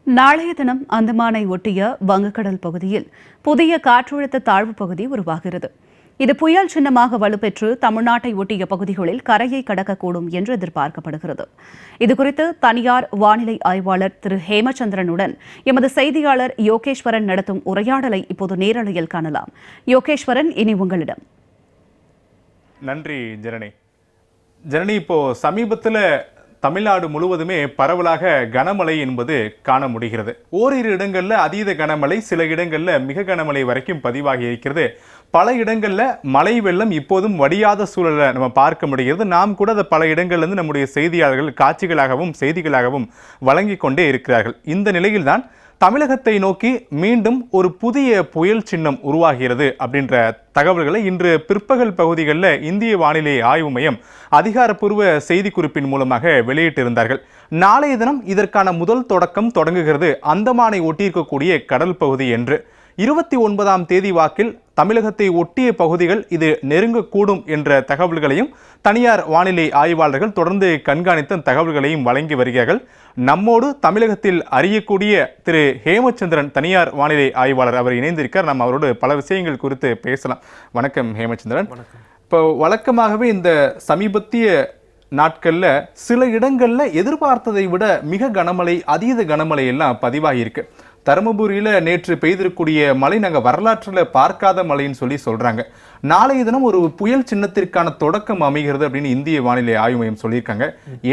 நாளைய தினம் அந்தமானை ஒட்டிய வங்கக்கடல் பகுதியில் புதிய காற்றழுத்த தாழ்வு பகுதி உருவாகிறது. இது புயல் சின்னமாக வலுப்பெற்று தமிழ்நாட்டை ஒட்டிய பகுதிகளில் கரையை கடக்கக்கூடும் என்று எதிர்பார்க்கப்படுகிறது. இதுகுறித்து தனியார் வானிலை ஆய்வாளர் திரு ஹேமச்சந்திரனுடன் எமது செய்தியாளர் யோகேஸ்வரன் நடத்தும் உரையாடலை இப்போது நேரலையில் காணலாம். யோகேஸ்வரன், இனி உங்களிடம். நன்றி ஜனனி. இப்போ சமீபத்தில் தமிழ்நாடு முழுவதுமே பரவலாக கனமழை என்பது காண முடிகிறது. ஓரிரு இடங்களில் அதீத கனமழை, சில இடங்களில் மிக கனமழை வரைக்கும் பதிவாகி இருக்கிறது. பல இடங்களில் மழை வெள்ளம் இப்போதும் வடியாத சூழலை நம்ம பார்க்க முடிகிறது. நாம் கூட அதை பல இடங்கள்லேருந்து நம்முடைய செய்தியாளர்கள் காட்சிகளாகவும் செய்திகளாகவும் வழங்கி கொண்டே இருக்கிறார்கள். இந்த நிலையில்தான் தமிழகத்தை நோக்கி மீண்டும் ஒரு புதிய புயல் சின்னம் உருவாகிறது அப்படின்ற தகவல்களை இன்று பிற்பகல் பகுதிகளில் இந்திய வானிலை ஆய்வு மையம் அதிகாரப்பூர்வ செய்திக்குறிப்பின் மூலமாக வெளியிட்டிருந்தார்கள். நாளைய தினம் இதற்கான முதல் தொடக்கம் தொடங்குகிறது அந்தமானை ஒட்டியிருக்கக்கூடிய கடல் பகுதி என்று. 29ஆம் தேதி வாக்கில் தமிழகத்தை ஒட்டிய பகுதிகள் இது நெருங்கக்கூடும் என்ற தகவல்களையும் தனியார் வானிலை ஆய்வாளர்கள் தொடர்ந்து கண்காணித்த தகவல்களையும் வழங்கி வருகிறார்கள். நம்மோடு தமிழகத்தில் அறியக்கூடிய திரு ஹேமச்சந்திரன், தனியார் வானிலை ஆய்வாளர், அவர் இணைந்திருக்கார். நம்ம அவரோடு பல விஷயங்கள் குறித்து பேசலாம். வணக்கம் ஹேமச்சந்திரன். இப்போ வழக்கமாகவே இந்த சமீபத்திய நாட்கள்ல சில இடங்கள்ல எதிர்பார்த்ததை விட மிக கனமழை, அதீத கனமழை எல்லாம் பதிவாகி இருக்கு. தருமபுரியில நேற்று பெய்திருக்கூடிய மழை நாங்கள் வரலாற்றில் பார்க்காத மழைன்னு சொல்றாங்க. நாளைய தினம் ஒரு புயல் சின்னத்திற்கான தொடக்கம் அமைகிறது அப்படின்னு இந்திய வானிலை ஆய்வு மையம் சொல்லியிருக்காங்க.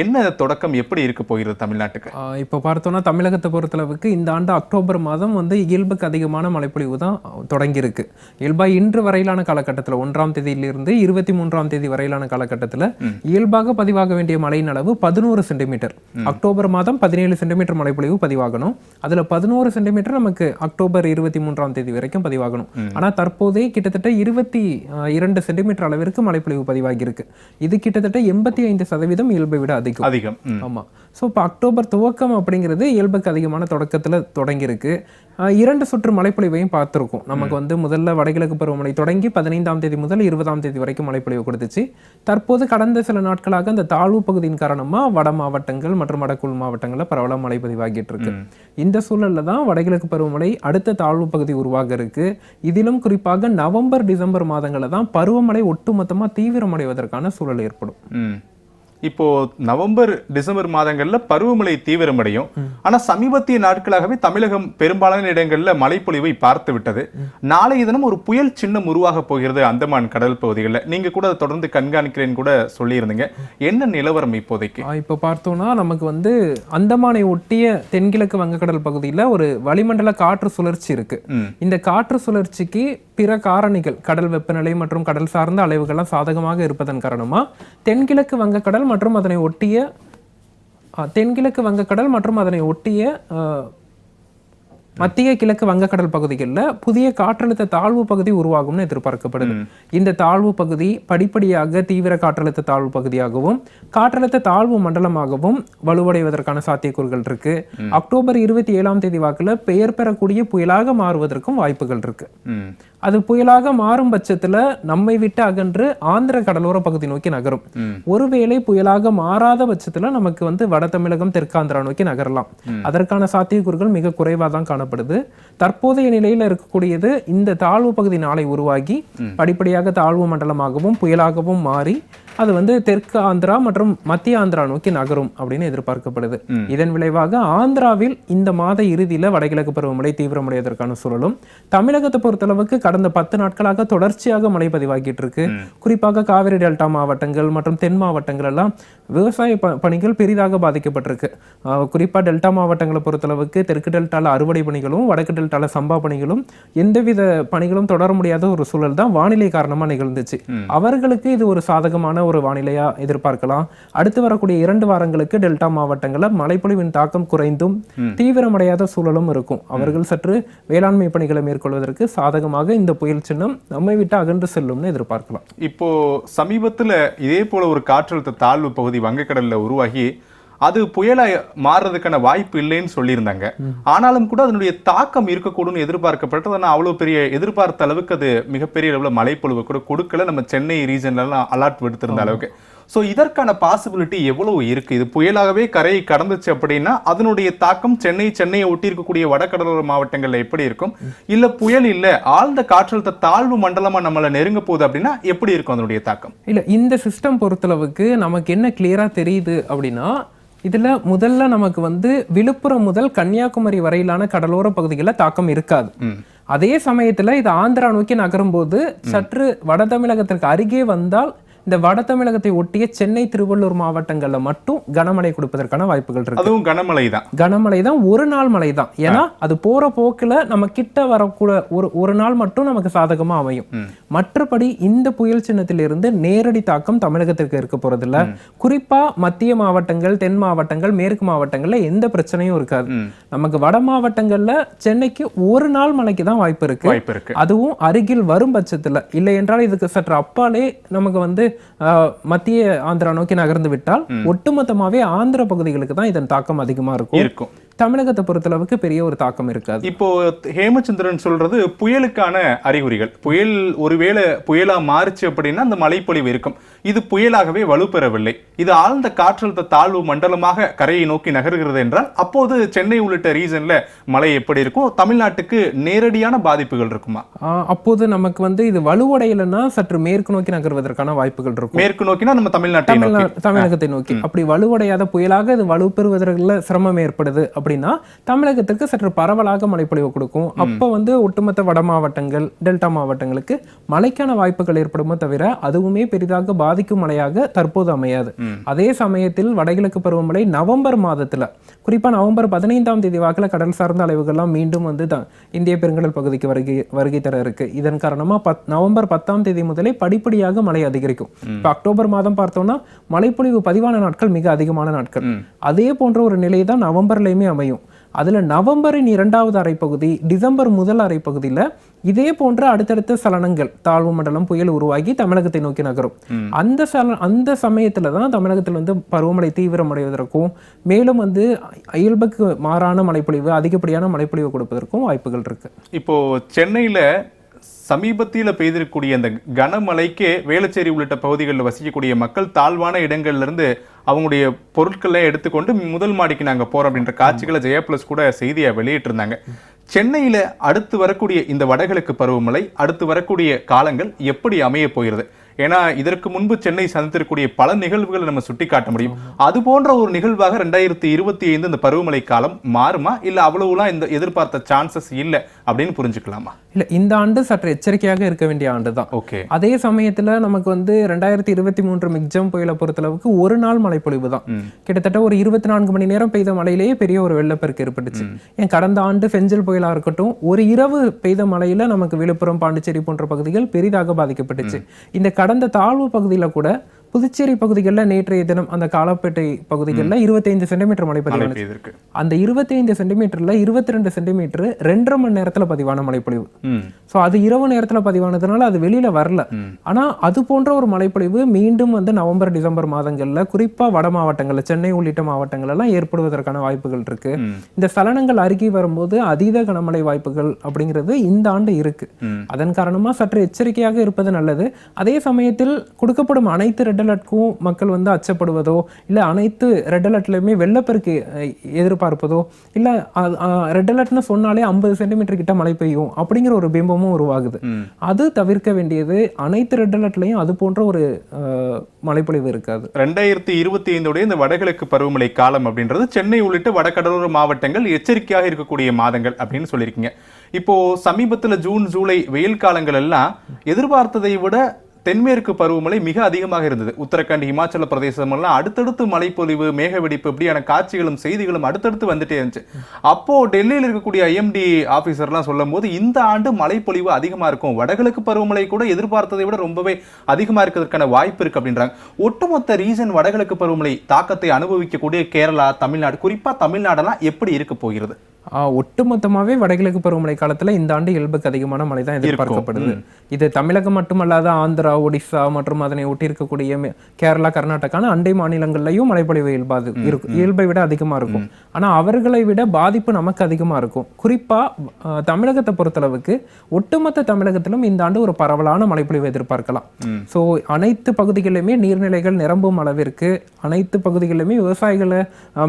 என்ன தொடக்கம், எப்படி இருக்க போகிறது தமிழ்நாட்டுக்கு? இப்போ பார்த்தோம்னா தமிழகத்தை பொறுத்தளவுக்கு இந்த ஆண்டு அக்டோபர் மாதம் இயல்புக்கு அதிகமான மழைப்பொழிவு தான் தொடங்கியிருக்கு. இயல்பாக இன்று வரையிலான காலகட்டத்தில் 1ஆம் தேதியிலிருந்து 23ஆம் தேதி வரையிலான காலகட்டத்தில் இயல்பாக பதிவாக வேண்டிய மழையின் அளவு 11 சென்டிமீட்டர். அக்டோபர் மாதம் 17 சென்டிமீட்டர் மழைப்பொழிவு பதிவாகணும். அதில் 11 சென்டிமீட்டர் நமக்கு அக்டோபர் 23ஆம் தேதி வரைக்கும் பதிவாகணும். ஆனால் தற்போதே கிட்டத்தட்ட 22 சென்டிமீட்டர் அளவிற்கு மழைப்பொழிவு பதிவாகி இருக்கு. இது கிட்டத்தட்ட 85% இயல்பை விட அதிகம். ஆமா. ஸோ இப்போ அக்டோபர் துவக்கம் அப்படிங்கிறது இயல்புக்கு அதிகமான தொடக்கத்தில் தொடங்கியிருக்கு. 2 சுற்று மழைப்பொழிவையும் பார்த்துருக்கோம். நமக்கு முதல்ல வடகிழக்கு பருவமழை தொடங்கி 15ஆம் தேதி முதல் 20ஆம் தேதி வரைக்கும் மழைப்பொழிவு கொடுத்துச்சு. தற்போது கடந்த சில நாட்களாக அந்த தாழ்வு பகுதியின் காரணமா வட மாவட்டங்கள் மற்றும் வடக்குள் மாவட்டங்களில் பரவலாக மழை பதிவாகிட்டு இருக்கு. இந்த சூழல்ல தான் வடகிழக்கு பருவமழை அடுத்த தாழ்வு பகுதி உருவாக இருக்கு. இதிலும் குறிப்பாக நவம்பர் டிசம்பர் மாதங்களில் தான் பருவமழை ஒட்டுமொத்தமாக தீவிரமடைவதற்கான சூழல் ஏற்படும். இப்போ நவம்பர் டிசம்பர் மாதங்கள்ல பருவமழை தீவிரமடையும். ஆனா சமீபத்திய நாட்களாகவே தமிழகம் பெரும்பாலான இடங்கள்ல மழைப்பொழிவை பார்த்து விட்டது. நாளைய தினம் ஒரு புயல் சின்னம் உருவாக போகிறது அந்தமான் கடல் பகுதிகளில். நீங்க கூட தொடர்ந்து கண்காணிக்கிறேன்னு கூட சொல்லியிருந்தீங்க. என்ன நிலவரம் இப்போதைக்கு? இப்போ சமீபத்தில் இதே போல ஒரு காற்றழுத்த தாழ்வு பகுதி வங்கக்கடல்ல உருவாகி அது புயலா மாறுறதுக்கான வாய்ப்பு இல்லைன்னு சொல்லியிருந்தாங்க. ஆனாலும் கூட அதனுடைய தாக்கம் இருக்கக்கூடும் எதிர்பார்க்கப்பட்டது. ஆனால் அவ்வளோ பெரிய எதிர்பார்த்த அளவுக்கு அது மிகப்பெரிய அளவில் மழைப்பொழிவு கூட கொடுக்கல. நம்ம சென்னை ரீஜன்லாம் அலர்ட் விடுத்திருந்த அளவுக்கு. ஸோ இதற்கான பாசிபிலிட்டி எவ்வளவு இருக்கு? இது புயலாகவே கரையை கடந்துச்சு அப்படின்னா அதனுடைய தாக்கம் சென்னையை ஒட்டி இருக்கக்கூடிய வடகடலோர மாவட்டங்கள்ல எப்படி இருக்கும்? இல்ல புயல் இல்ல ஆழ்ந்த காற்றழுத்த தாழ்வு மண்டலமா நம்மள நெருங்க போகுது அப்படின்னா எப்படி இருக்கும் அதனுடைய தாக்கம்? இல்ல இந்த சிஸ்டம் பொறுத்தளவுக்கு நமக்கு என்ன கிளியரா தெரியுது அப்படின்னா, இதுல முதல்ல நமக்கு வந்து விழுப்புரம் முதல் கன்னியாகுமரி வரையிலான கடலோர பகுதிகளில் தாக்கம் இருக்காது. அதே சமயத்துல இது ஆந்திரா நோக்கி நகரும் போது சற்று வட தமிழகத்திற்கு அருகே வந்தால் இந்த வட தமிழகத்தை ஒட்டிய சென்னை, திருவள்ளூர் மாவட்டங்கள்ல மட்டும் கனமழை கொடுப்பதற்கான வாய்ப்புகள் இருக்கு. அதுவும் கனமழை தான், ஒரு நாள் மழை தான். ஏன்னா அது போற போக்குல நம்ம கிட்ட வரக்கூட ஒரு நாள் மட்டும் நமக்கு சாதகமா அமையும். மற்றபடி இந்த புயல் சின்னத்திலிருந்து நேரடி தாக்கம் தமிழகத்திற்கு இருக்க போறதில்ல. குறிப்பா மத்திய மாவட்டங்கள், தென் மாவட்டங்கள், மேற்கு மாவட்டங்கள்ல எந்த பிரச்சனையும் இருக்காது. நமக்கு வட மாவட்டங்கள்ல சென்னைக்கு ஒரு நாள் மழைக்கு தான் வாய்ப்பு இருக்கு. அதுவும் அருகில் வரும் பட்சத்துல, இல்லை என்றால் இதுக்கு சற்று அப்பாலே நமக்கு வந்து மத்திய ஆந்திரா நோக்கி நகர்ந்து விட்டால் ஒட்டுமொத்தமாவே ஆந்திர பகுதிகளுக்கு தான் இதன் தாக்கம் அதிகமா இருக்கும். தமிழகத்தை பொறுத்தளவுக்கு பெரிய ஒரு தாக்கம் இருக்காது. இப்போ ஹேமச்சந்திரன் சொல்றது புயலுக்கான அறிகுறிகள். புயல் ஒருவேளை புயலா மாறுச்சு அப்படின்னா அந்த மழைப்பொழிவு இருக்கும். இது புயலாகவே வலுப்பெறவில்லை. இது ஆழ்ந்த காற்றழுத்த தாழ்வு மண்டலமாக கரையை நோக்கி நகர்கிறது என்றால் அப்போது சென்னை உள்ளிட்ட ரீஜன்ல மழை எப்படி இருக்கும்? தமிழ்நாட்டுக்கு நேரடியான பாதிப்புகள் இருக்குமா? அப்போது நமக்கு வந்து இது வலுவடையலைன்னா சற்று மேற்கு நோக்கி நகர்வதற்கான வாய்ப்புகள் இருக்கும். மேற்கு நோக்கினா நம்ம தமிழகத்தை நோக்கி. அப்படி வலுவடையாத புயலாக இது வலுப்பெறுவதற்கு சிரமம் ஏற்படுது அப்படின்னா தமிழகத்திற்கு சற்று பரவலாக மழைப்பொழிவு கொடுக்கும். அப்ப வந்து ஒட்டுமொத்த வட மாவட்டங்கள், டெல்டா மாவட்டங்களுக்கு மழைக்கான வாய்ப்புகள் ஏற்படுமோ தவிர அதுவுமே பெரிதாக பாதிக்கும் மழையாக தற்போது அமையாது. அதே சமயத்தில் வடகிழக்கு பருவமழை நவம்பர் மாதத்துல, குறிப்பா நவம்பர் 15ஆம் தேதி வாக்குல கடல் சார்ந்த அலைவுகள்லாம் மீண்டும் வந்து இந்திய பெருங்கடல் பகுதிக்கு வருகை தர இருக்கு. இதன் காரணமா நவம்பர் 10ஆம் தேதி முதலே படிப்படியாக மழை அதிகரிக்கும். இப்ப அக்டோபர் மாதம் பார்த்தோம்னா மழைப்பொழிவு பதிவான நாட்கள் மிக அதிகமான நாட்கள். அதே போன்ற ஒரு நிலை தான் நவம்பர்லயுமே அமையும். அதுல நவம்பரின் 2வது அரைப்பகுதி, டிசம்பர் முதல் அரைப்பகுதியில இதே போன்ற அடுத்தடுத்த சலனங்கள், தாழ்வு மண்டலம், புயல் உருவாகி தமிழகத்தை நோக்கி நகரும். அந்த சமயத்துல தான் தமிழகத்தில் வந்து பருவமழை தீவிரமடைவதற்கும் மேலும் வந்து இயல்புக்கு மாறான மழைப்பொழிவு, அதிகப்படியான மழைப்பொழிவு கொடுப்பதற்கும் வாய்ப்புகள் இருக்கு. இப்போ சென்னையில சமீபத்தில் பெய்திருக்கக்கூடிய அந்த கனமழைக்கே வேளச்சேரி உள்ளிட்ட பகுதிகளில் வசிக்கக்கூடிய மக்கள் தாழ்வான இடங்கள்ல இருந்து அவங்களுடைய பொருட்களை எடுத்துக்கொண்டு முதல் மாடிக்கு நாங்க போறோம் அப்படின்ற காட்சிகளை ஜெயா பிளஸ் கூட செய்தியை வெளியிட்டு இருந்தாங்க. சென்னையில அடுத்து வரக்கூடிய இந்த வடகிழக்கு பருவமழை, அடுத்து வரக்கூடிய காலங்கள் எப்படி அமைய போகிறது? ஏன்னா இதற்கு முன்பு சென்னை சந்தித்திருக்கக்கூடிய பல நிகழ்வுகளை நம்ம சுட்டி காட்ட முடியும். அது போன்ற ஒரு நிகழ்வாக 2025 இந்த பருவமழை காலம் மாறுமா, இல்ல அவ்வளவுலாம் இந்த எதிர்பார்த்த சான்சஸ் இல்ல அப்படின்னு புரிஞ்சுக்கலாமா? இல்ல, இந்த ஆண்டு சற்று எச்சரிக்கையாக இருக்க வேண்டிய ஆண்டு தான். ஓகே. அதே சமயத்துல நமக்கு வந்து 2023 மிக்ஜம் புயலை பொறுத்தளவுக்கு ஒரு நாள் மழைப்பொழிவு தான். கிட்டத்தட்ட ஒரு 24 மணி நேரம் பெய்த மழையிலேயே பெரிய ஒரு வெள்ளப்பெருக்கு ஏற்பட்டுச்சு. ஏன் கடந்த ஆண்டு பெஞ்சல் புயலா இருக்கட்டும், ஒரு இரவு பெய்த மழையில நமக்கு விழுப்புரம், பாண்டிச்சேரி போன்ற பகுதிகள் பெரிதாக பாதிக்கப்பட்டுச்சு. இந்த கடந்த தாழ்வு பகுதியில கூட புதுச்சேரி பகுதிகளில் நேற்றைய தினம் அந்த காலப்பேட்டை பகுதிகளில் 25 சென்டிமீட்டர் மழை பதிவானது. அந்த 25 சென்டிமீட்டர்ல 22 சென்டிமீட்டர் 2.5 மணி நேரத்துல பதிவான மழைப்பொழிவு. சோ அது இரவு நேரத்துல பதிவானதுனால அது வெளியில வரல. ஆனா அது போன்ற ஒரு மழைப்பொழிவு மீண்டும் வந்து நவம்பர், டிசம்பர் மாதங்கள்ல குறிப்பா வட மாவட்டங்கள்ல, சென்னை உள்ளிட்ட மாவட்டங்கள் எல்லாம் ஏற்படுவதற்கான வாய்ப்புகள் இருக்கு. இந்த சலனங்கள் அருகே வரும்போது அதீத கனமழை வாய்ப்புகள் அப்படிங்கிறது இந்த ஆண்டு இருக்கு. அதன் காரணமா சற்று எச்சரிக்கையாக இருப்பது நல்லது. அதே சமயத்தில் கொடுக்கப்படும் அனைத்து ரெட் அலர்ட்க்கும் மக்கள் வந்து அச்சப்படுவதோ, இல்ல அனைத்து ரெட் அலர்ட்லயுமே வெள்ளப்பெருக்கு எதிர்பார்ப்பதோ, இல்ல ரெட் அலர்ட்னு சொன்னாலே 50 சென்டிமீட்டர் கிட்ட மழை பெய்யும் அப்படிங்கிற ஒரு பிம்பமும் உருவாகுது. அது தவிர்க்க வேண்டியது. அனைத்து ரெட் அலர்ட்லயும் அது போன்ற ஒரு மழைப்பொழிவு இருக்காது. 2025 இந்த வடகிழக்கு பருவமழை காலம் அப்படின்றது சென்னை உள்ளிட்ட வடகடலோர மாவட்டங்கள் எச்சரிக்கையாக இருக்கக்கூடிய மாதங்கள் அப்படின்னு சொல்லியிருக்கீங்க. இப்போ சமீபத்துல ஜூன், ஜூலை வெயில் காலங்கள் எல்லாம் எதிர்பார்த்ததை விட தென்மேற்கு பருவமழை மிக அதிகமாக இருந்தது. உத்தரகாண்ட், இமாச்சல பிரதேசம் எல்லாம் அடுத்தடுத்து மழைப்பொழிவு, மேகவெடிப்பு இப்படியான காட்சிகளும் செய்திகளும் அடுத்தடுத்து வந்துட்டே இருந்துச்சு. அப்போ டெல்லியில் இருக்கக்கூடிய IMD ஆபீசர்லாம் சொல்லும் போது இந்த ஆண்டு மழைப்பொழிவு அதிகமா இருக்கும், வடகிழக்கு பருவமழை கூட எதிர்பார்த்ததை விட ரொம்பவே அதிகமா இருக்கிறதுக்கான வாய்ப்பு இருக்கு அப்படின்றாங்க. ஒட்டுமொத்த ரீசன் வடகிழக்கு பருவமழை தாக்கத்தை அனுபவிக்கக்கூடிய கேரளா, தமிழ்நாடு, குறிப்பா தமிழ்நாடெல்லாம் எப்படி இருக்க போகிறது? ஒட்டுமொத்தமாவே வடகிழக்கு பருவமழை காலத்துல இந்த ஆண்டு இயல்புக்கு அதிகமான மழை தான் எதிர்பார்க்கப்படுது. இது தமிழகம் மட்டுமல்லாத ஆந்திரா, ஒடிசா மற்றும் அதனை ஒட்டி இருக்கக்கூடிய கேரளா, கர்நாடகான அண்டை மாநிலங்கள்லயும் மழைப்பொழிவு இயல்பை விட அதிகமா இருக்கும். ஆனா அவர்களை விட பாதிப்பு நமக்கு அதிகமா இருக்கும். குறிப்பா தமிழகத்தை பொறுத்தளவுக்கு ஒட்டுமொத்த தமிழகத்திலும் இந்த ஆண்டு ஒரு பரவலான மழைப்பொழிவு எதிர்பார்க்கலாம். சோ அனைத்து பகுதிகளிலுமே நீர்நிலைகள் நிரம்பும் அளவிற்கு, அனைத்து பகுதிகளிலுமே விவசாயிகளை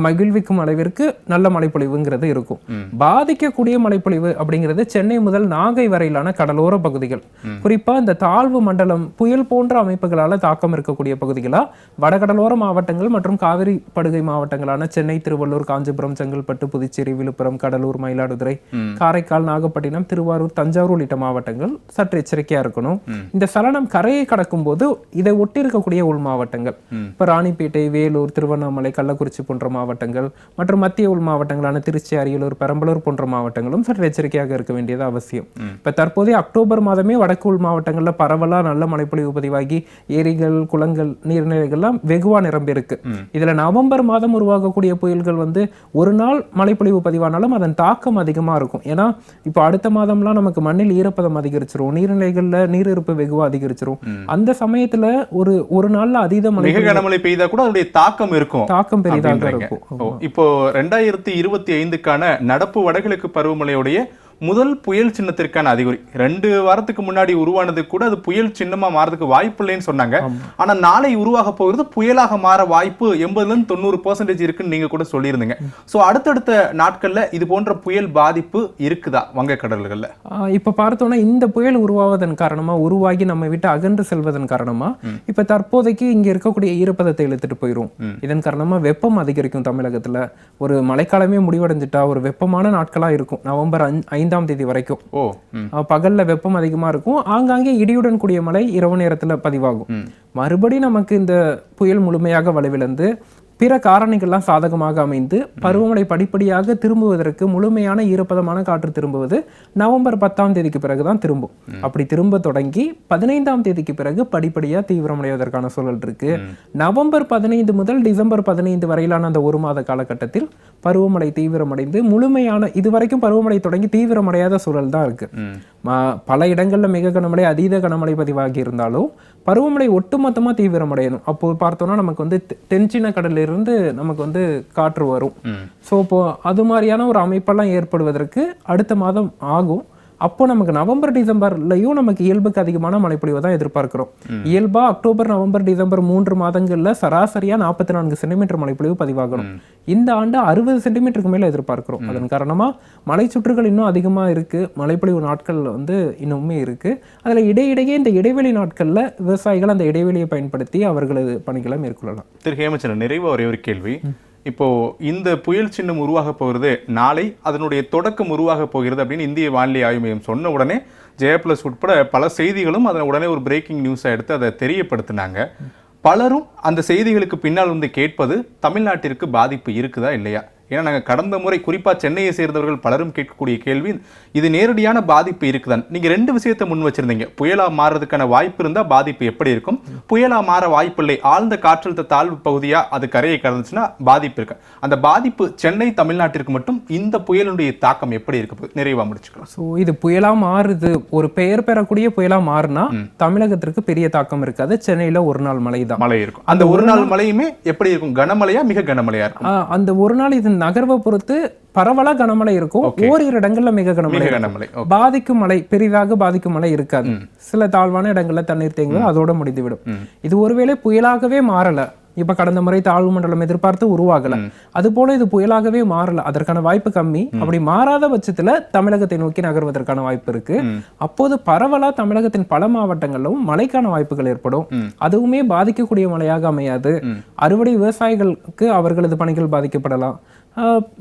மகிழ்விக்கும் அளவிற்கு நல்ல மழைப்பொழிவுங்கிறது இருக்கும். பாதிக்கக்கூடிய மழைப்பொழிவு அப்படிங்கிறது சென்னை முதல் நாகை வரையிலான கடலோர பகுதிகள், குறிப்பா இந்த தாழ்வு மண்டலம் புயல் போன்ற அமைப்புகளால தாக்கம் இருக்கக்கூடிய பகுதிகளா வடகடலோர மாவட்டங்கள் மற்றும் காவிரி படுகை மாவட்டங்களான சென்னை, திருவள்ளூர், காஞ்சிபுரம், செங்கல்பட்டு, புதுச்சேரி, விழுப்புரம், கடலூர், மயிலாடுதுறை, காரைக்கால், நாகப்பட்டினம், திருவாரூர், தஞ்சாவூர் உள்ளிட்ட மாவட்டங்கள் சற்று எச்சரிக்கையா இருக்கணும். இந்த சலனம் கரையை கடக்கும் போது இதை ஒட்டி இருக்கக்கூடிய உள் மாவட்டங்கள், இப்ப ராணிப்பேட்டை, வேலூர், திருவண்ணாமலை, கள்ளக்குறிச்சி போன்ற மாவட்டங்கள் மற்றும் மத்திய உள் மாவட்டங்களான திருச்சி, அரியலூர், பெரம்பலூர் போன்ற மாவட்டங்களும் சற்று எச்சரிக்கையாக இருக்க வேண்டியது அவசியம். இப்ப தற்போதைய அக்டோபர் மாதமே வடக்கு உள் மாவட்டங்கள்ல பரவலா நல்ல மழைப்பொழிவு பதிவாகி ஏரிகள், குளங்கள், நீர்நிலைகள்லாம் வெகுவா நிரம்பி இருக்கு. இதுல நவம்பர் மாதம் உருவாகக்கூடிய புயல்கள் ஒரு நாள் மழைப்பொழிவு பதிவானாலும் அதன் தாக்கம் அதிகமா இருக்கும். ஏன்னா இப்ப அடுத்த மாதம்லாம் நமக்கு மண்ணில் ஈரப்பதம் அதிகரிச்சிரும், நீர்நிலைகள்ல நீர் இருப்பு வெகுவா அதிகரிச்சிரும். அந்த சமயத்துல ஒரு நாள்ல அதீத கனமழை பெய்தா கூட அதனுடைய தாக்கம் இருக்கும், தாக்கம் பெரிதாக இருக்கும். இப்போ 2025க்கான நடப்பு வடகிழக்கு பருவமழையுடைய முதல் புயல் சின்னத்திற்கான அறிகுறி 2 வாரத்துக்கு முன்னாடி உருவானது கூட அது புயல் சின்னமா மாறதுக்கு வாய்ப்பு இல்லைன்னு சொன்னாங்க. ஆனா நாளை உருவாக போகிறது புயலாக மாற வாய்ப்பு 80-90% இருக்குன்னு நீங்க கூட சொல்லியிருந்தீங்க. சோ அடுத்தடுத்த நாட்கள்ல இது போன்ற புயல் பாதிப்பு இருக்குதா வங்கக்கடல்கள்ல? இப்ப பார்த்தோம்னா இந்த புயல் உருவாவதன் காரணமா, உருவாகி நம்ம விட்டு அகன்று செல்வதன் காரணமா இப்ப தற்போதைக்கு இங்க இருக்கக்கூடிய ஈரப்பதத்தை இழுத்துட்டு போயிரும். இதன் காரணமா வெப்பம் அதிகரிக்கும். தமிழகத்துல ஒரு மழைக்காலமே முடிவடைஞ்சிட்டா ஒரு வெப்பமான நாட்களா இருக்கும். நவம்பர் 5ஆம் தேதி வரைக்கும் பகல்ல வெப்பம் அதிகமா இருக்கும். ஆங்காங்கே இடியுடன் கூடிய மழை இரவு நேரத்துல பதிவாகும். மறுபடியும் நமக்கு இந்த புயல் முழுமையாக வலுவிழந்து பிற காரணிகள்லாம் சாதகமாக அமைந்து பருவமழை படிப்படியாக திரும்புவதற்கு, முழுமையான ஈரப்பதமான காற்று திரும்புவது நவம்பர் 10ஆம் தேதிக்கு பிறகுதான் திரும்பும். அப்படி திரும்ப தொடங்கி 15ஆம் தேதிக்கு பிறகு படிப்படியா தீவிரமடைவதற்கான சூழல் இருக்கு. நவம்பர் 15 முதல் டிசம்பர் 15 வரையிலான அந்த ஒரு மாத காலகட்டத்தில் பருவமழை தீவிரமடைந்து முழுமையான, இதுவரைக்கும் பருவமழை தொடங்கி தீவிரமடையாத சூழல் தான் இருக்கு. பல இடங்கள்ல மிக கனமழை, அதீத கனமழை பதிவாகி இருந்தாலும் பருவமழை ஒட்டுமொத்தமா தீவிரமடையணும். அப்போ பார்த்தோம்னா நமக்கு தென்சீன கடல்ல இருந்து நமக்கு காற்று வரும். ஸோ இப்போ அது மாதிரியான ஒரு அமைப்பெல்லாம் ஏற்படுவதற்கு அடுத்த மாதம் ஆகும். அப்போ நமக்கு நவம்பர், டிசம்பர்லயும் நமக்கு இயல்புக்கு அதிகமான மழைப்பொழிவை தான் எதிர்பார்க்கிறோம். இயல்பா அக்டோபர், நவம்பர், டிசம்பர் 3 மாதங்கள்ல சராசரியா 44 சென்டிமீட்டர் மழைப்பொழிவு பதிவாகணும். இந்த ஆண்டு 60 சென்டிமீட்டருக்கு மேல எதிர்பார்க்கிறோம். அதன் காரணமா மலை சுற்றுகள் இன்னும் அதிகமா இருக்கு, மழைப்பொழிவு நாட்கள் இன்னுமே இருக்கு. அதுல இடையிடையே இந்த இடைவெளி நாட்கள்ல விவசாயிகள் அந்த இடைவெளியை பயன்படுத்தி அவர்களது பணிகளை மேற்கொள்ளலாம். திரு ஹேமச்சந்திரன், நிறைவா ஒரே ஒரு கேள்வி. இப்போ இந்த புயல் சின்னம் உருவாக போகிறது, நாளை அதனுடைய தொடக்கம் உருவாக போகிறது அப்படின்னு இந்திய வானிலை ஆய்வு மையம் சொன்ன உடனே ஜெயப்ளஸ் உட்பட பல செய்திகளும் அதனை உடனே ஒரு பிரேக்கிங் நியூஸை எடுத்து அதை தெரியப்படுத்தினாங்க. பலரும் அந்த செய்திகளுக்கு பின்னால் கேட்பது தமிழ்நாட்டிற்கு பாதிப்பு இருக்குதா இல்லையா? ஏன்னா நாங்கள் கடந்த முறை குறிப்பாக சென்னையை சேர்ந்தவர்கள் பலரும் கேட்கக்கூடிய கேள்வி, இது நேரடியான பாதிப்பு இருக்குதான்? நீங்கள் 2 விஷயத்தை முன் வச்சிருந்தீங்க. புயலா மாறுறதுக்கான வாய்ப்பு இருந்தால் பாதிப்பு எப்படி இருக்கும், புயலா மாற வாய்ப்பு இல்லை, ஆழ்ந்த காற்றழுத்த தாழ்வு பகுதியா அது கரையை கடந்துச்சுன்னா பாதிப்பு இருக்கு. அந்த பாதிப்பு சென்னை, தமிழ்நாட்டிற்கு மட்டும் இந்த புயலுடைய தாக்கம் எப்படி இருக்கு? நிறைவா முடிச்சுக்கலாம். ஸோ இது புயலா மாறுது, ஒரு பெயர் பெறக்கூடிய புயலா மாறினா தமிழகத்திற்கு பெரிய தாக்கம் இருக்காது. சென்னையில ஒரு நாள் மழை தான் மழை இருக்கும். அந்த ஒரு நாள் மழையுமே எப்படி இருக்கும்? கனமழையா, மிக கனமழையா இருக்கும்? அந்த ஒரு நாள் இது நகர்வை பொறுத்து பரவலா கனமழை இருக்கும். ஓரிரு இடங்கள்ல மிக கனமழை. பாதிக்கும் மழை, பெரிதாக பாதிக்கும் மழை இருக்காது. சில தாழ்வான இடங்கள்ல தண்ணீர் தேங்குவது அதோட முடிந்துவிடும். இது ஒருவேளை புயலாகவே மாறல, இப்ப கடந்த முறை தாழ்வு மண்டலம் எதிர்பார்த்து உருவாகல, அது போல இது புயலாகவே மாறல, அதற்கான வாய்ப்பு கம்மி. அப்படி மாறாத பட்சத்துல தமிழகத்தை நோக்கி நகர்வதற்கான வாய்ப்பு இருக்கு. அப்போது பரவலா தமிழகத்தின் பல மாவட்டங்களிலும் மழைக்கான வாய்ப்புகள் ஏற்படும். அதுவுமே பாதிக்கக்கூடிய மழையாக அமையாது. அறுவடை விவசாயிகளுக்கு அவர்களது பணிகள் பாதிக்கப்படலாம்.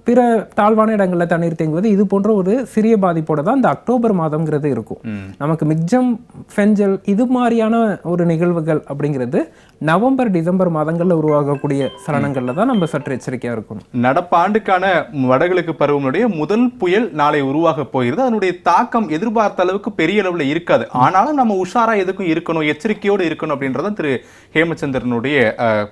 பிற தாழ்வான இடங்கள்ல தண்ணீர் தேங்குவது, இது போன்ற ஒரு சிறிய பாதிப்போட தான் இந்த அக்டோபர் மாதம்ங்கிறது இருக்கும். நமக்கு மிக்ஜம், ஃபெஞ்சல் இது மாதிரியான ஒரு நிகழ்வுகள் அப்படிங்கிறது நவம்பர், டிசம்பர் மாதங்கள்ல உருவாகக்கூடிய சலனங்கள்ல தான் நம்ம சற்று எச்சரிக்கையா இருக்கணும். நடப்பாண்டுக்கான வடகிழக்கு பருவமழையுடைய முதல் புயல் நாளை உருவாக போகிறது. அதனுடைய தாக்கம் எதிர்பார்த்த அளவுக்கு பெரிய அளவுல இருக்காது. ஆனாலும் நம்ம உஷாரா எதுக்கும் இருக்கணும், எச்சரிக்கையோடு இருக்கணும் அப்படின்றத திரு ஹேமச்சந்திரனுடைய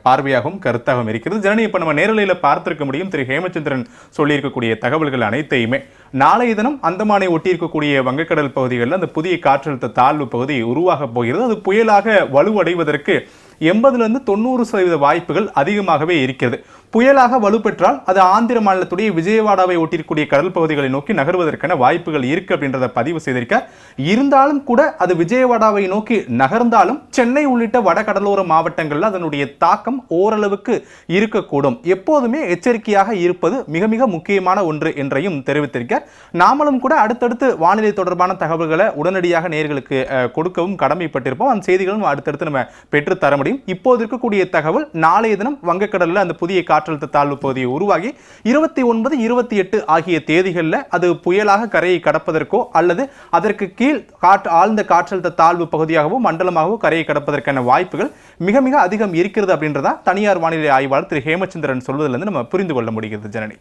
பார்வையாகவும் கருத்தாகவும் இருக்கிறது. ஜனனி, இப்ப நம்ம நேரலையில பார்த்திருக்க முடியும் திரு ஹேமச்சந்திரன் ஹேமச்சந்திரன் சொல்லியிருக்கக்கூடிய தகவல்கள் அனைத்தையுமே நாளைய தினம் அந்தமானை ஒட்டி இருக்கக்கூடிய வங்கக்கடல் பகுதிகளில் அந்த புதிய காற்றழுத்த தாழ்வு பகுதி உருவாக போகிறது. அது புயலாக வலுவடைவதற்கு 80லிருந்து 90% வாய்ப்புகள் அதிகமாகவே இருக்கிறது. புயலாக வலுப்பெற்றால் அது ஆந்திர மாநிலத்துடைய விஜயவாடாவை ஒட்டியிருக்கக்கூடிய கடல் பகுதிகளை நோக்கி நகர்வதற்கான வாய்ப்புகள் இருக்கு அப்படின்றத பதிவு செய்திருக்க. இருந்தாலும் கூட அது விஜயவாடாவை நோக்கி நகர்ந்தாலும் சென்னை உள்ளிட்ட வடகடலோர மாவட்டங்களில் அதனுடைய தாக்கம் ஓரளவுக்கு இருக்கக்கூடும். எப்போதுமே எச்சரிக்கையாக இருப்பது மிக மிக முக்கியமான ஒன்று என்றையும் தெரிவித்திருக்க. நாமளும் கூட அடுத்தடுத்து வானிலை தொடர்பான தகவல்களை உடனடியாக நேயர்களுக்கு கொடுக்கவும் கடமைப்பட்டிருப்போம். அந்த செய்திகளும் அடுத்தடுத்து நம்ம பெற்றுத்தர முடியும். இப்போது இருக்கக்கூடிய தகவல் நாளைய தினம் வங்கக்கடலில் அந்த புதிய காற்றழுத்த தாழ்வு பகுதியை உருவாகி 29, 28 ஆகிய தேதிகளில் அது புயலாக கரையை கடப்பதற்கோ அல்லது அதற்கு கீழ் ஆழ்ந்த காற்றழுத்த தாழ்வு பகுதியாகவோ மண்டலமாகவோ கரையை கடப்பதற்கான வாய்ப்புகள் மிக மிக அதிகம் இருக்கிறது அப்படின்றதா தனியார் வானிலை ஆய்வாளர் திரு ஹேமச்சந்திரன் சொல்வதிலிருந்து நம்ம புரிந்து கொள்ள முடிகிறது. ஜனனி.